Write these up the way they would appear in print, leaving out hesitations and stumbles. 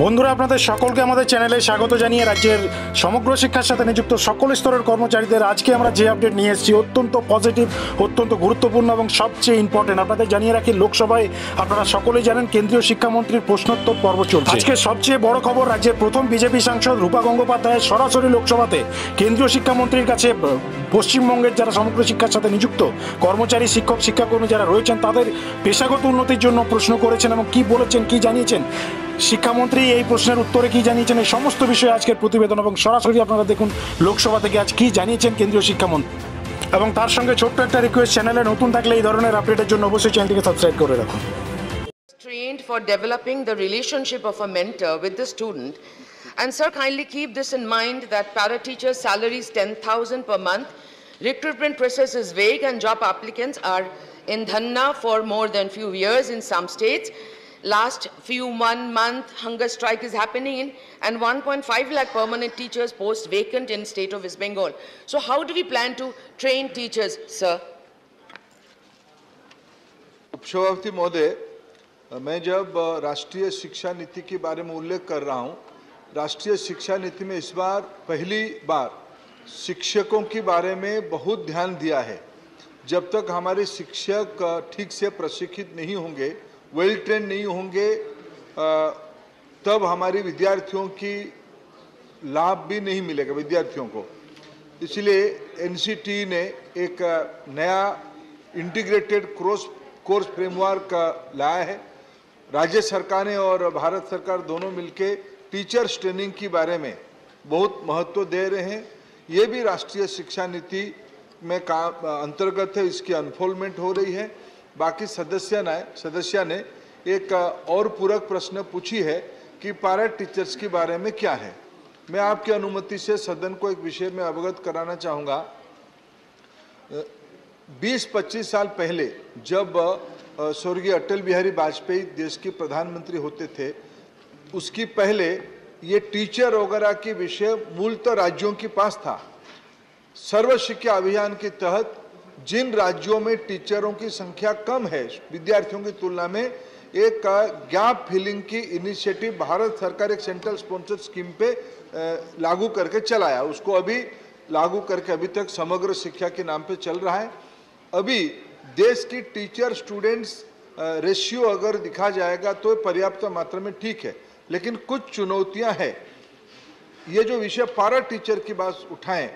বন্ধুরা আপনাদের সকলকে আমাদের চ্যানেলে স্বাগত জানিয়ে রাজ্যের সমগ্র শিক্ষার সাথে নিযুক্ত সকল স্তরের কর্মচারীদের আজকে আমরা যে আপডেট নিয়ে এসেছি অত্যন্ত পজিটিভ, অত্যন্ত গুরুত্বপূর্ণ এবং সবচেয়ে ইম্পর্টেন্ট। আপনাদের জানিয়ে রাখি, লোকসভায় আপনারা সকলেই জানেন কেন্দ্রীয় শিক্ষামন্ত্রীর প্রশ্নোত্তর পর্ব চলছে। আজকে সবচেয়ে বড় খবর, রাজ্যের প্রথম বিজেপি সাংসদ রূপা গঙ্গোপাধ্যায় সরাসরি লোকসভাতে কেন্দ্রীয় শিক্ষামন্ত্রীর কাছে পশ্চিমবঙ্গের যারা সমগ্র শিক্ষার সাথে নিযুক্ত কর্মচারী, শিক্ষক, শিক্ষাকর্মী যারা রয়েছেন তাদের পেশাগত উন্নতির জন্য প্রশ্ন করেছেন এবং কি বলেছেন, কি জানিয়েছেন শিক্ষামন্ত্রী, এই প্রশ্নের উত্তরে কি জানিয়েছেন, এই সমস্ত বিষয়ে আজকের প্রতিবেদন। এবং সরাসরি আপনারা দেখুন লোকসভা থেকে আজ কি জানিয়েছেন কেন্দ্রীয় শিক্ষামন্ত্রী। এবং তার সঙ্গে ছোট্ট একটা রিকোয়েস্ট, চ্যানেলে নতুন থাকলে এই ধরনের আপডেটের জন্য অবশ্যই চ্যানেলটিকে সাবস্ক্রাইব করে রাখুন। Trained for developing the relationship of a mentor with the student, and sir, kindly keep this in mind that para teachers salaries 10,000 per month, recruitment process is vague and job applicants are in dhanna for more than few years in some states. Last few 1 month hunger strike is happening and 1.5 lakh permanent teachers post vacant in state of West Bengal. So how do we plan to train teachers, sir? सभापति महोदय, मैं जब राष्ट्रीय शिक्षा नीति के बारे में उल्लेख कर रहा हूं, राष्ट्रीय शिक्षा नीति में इस बार पहली बार शिक्षकों के बारे में बहुत ध्यान दिया है। जब तक हमारे शिक्षक ठीक से प्रशिक्षित नहीं होंगे, वेल ट्रेन नहीं होंगे, तब हमारी विद्यार्थियों की लाभ भी नहीं मिलेगा विद्यार्थियों को। इसलिए एनसीटी ने एक नया इंटीग्रेटेड कोर्स फ्रेमवर्क लाया है। राज्य सरकार ने और भारत सरकार दोनों मिलकर टीचर्स ट्रेनिंग के बारे में बहुत महत्व दे रहे हैं। ये भी राष्ट्रीय शिक्षा नीति में अंतर्गत है, इसकी अनफोल्डमेंट हो रही है। बाकी सदस्य ने एक और पूरक प्रश्न पूछी है कि पैरा टीचर्स के बारे में क्या है। मैं आपकी अनुमति से सदन को एक विषय में अवगत कराना चाहूँगा। 20-25 साल पहले जब स्वर्गीय अटल बिहारी वाजपेयी देश के प्रधानमंत्री होते थे, उसकी पहले ये टीचर वगैरह के विषय मूलतः राज्यों के पास था। सर्व शिक्षा अभियान के तहत जिन राज्यों में टीचरों की संख्या कम है विद्यार्थियों की तुलना में, एक गैप फिलिंग की इनिशिएटिव भारत सरकार एक सेंट्रल स्पॉन्सर्ड स्कीम पे लागू करके चलाया। उसको अभी लागू करके अभी तक समग्र शिक्षा के नाम पे चल रहा है। अभी देश की टीचर स्टूडेंट्स रेशियो अगर दिखा जाएगा तो पर्याप्त मात्रा में ठीक है, लेकिन कुछ चुनौतियां हैं। ये जो विषय पैरा टीचर की बात उठाएं,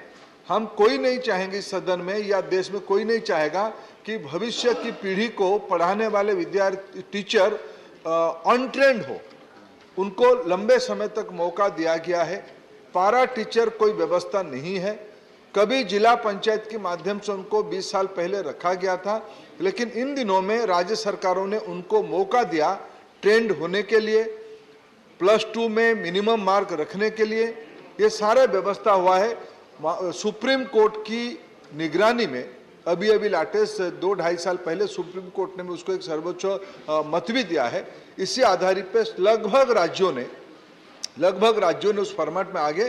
हम कोई नहीं चाहेंगे सदन में या देश में कोई नहीं चाहेगा कि भविष्य की पीढ़ी को पढ़ाने वाले विद्यार्थी टीचर अनट्रेंड हो। उनको लंबे समय तक मौका दिया गया है। पैरा टीचर कोई व्यवस्था नहीं है। कभी जिला पंचायत के माध्यम से उनको 20 साल पहले रखा गया था, लेकिन इन दिनों में राज्य सरकारों ने उनको मौका दिया ट्रेंड होने के लिए, +2 में मिनिमम मार्क रखने के लिए। ये सारा व्यवस्था हुआ है। सुप्रीम कोर्ट की निगरानी में अभी लेटेस्ट 2-2.5 साल पहले सुप्रीम कोर्ट ने उसको एक सर्वोच्च मत भी दिया है। इसी आधारित पे लगभग राज्यों ने उस फॉर्मेट में आगे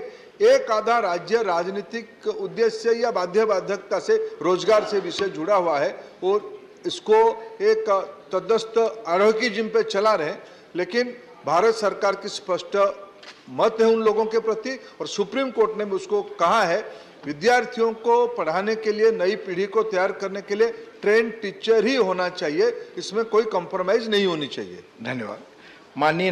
एक आधा राज्य राजनीतिक उद्देश्य या बाध्यता से रोजगार से विषय जुड़ा हुआ है और इसको एक तटस्थ एनार्किज्म पे चला रहे हैं। लेकिन भारत सरकार की स्पष्ट मत है उन लोगों के प्रति, और सुप्रीम कोर्ट ने उसको कहा है विद्यार्थियों को पढ़ाने के लिए, नई पीढ़ी को तैयार करने के लिए ट्रेंड टीचर ही होना चाहिए, इसमें कोई कॉम्प्रोमाइज नहीं होनी चाहिए। धन्यवाद। माननीय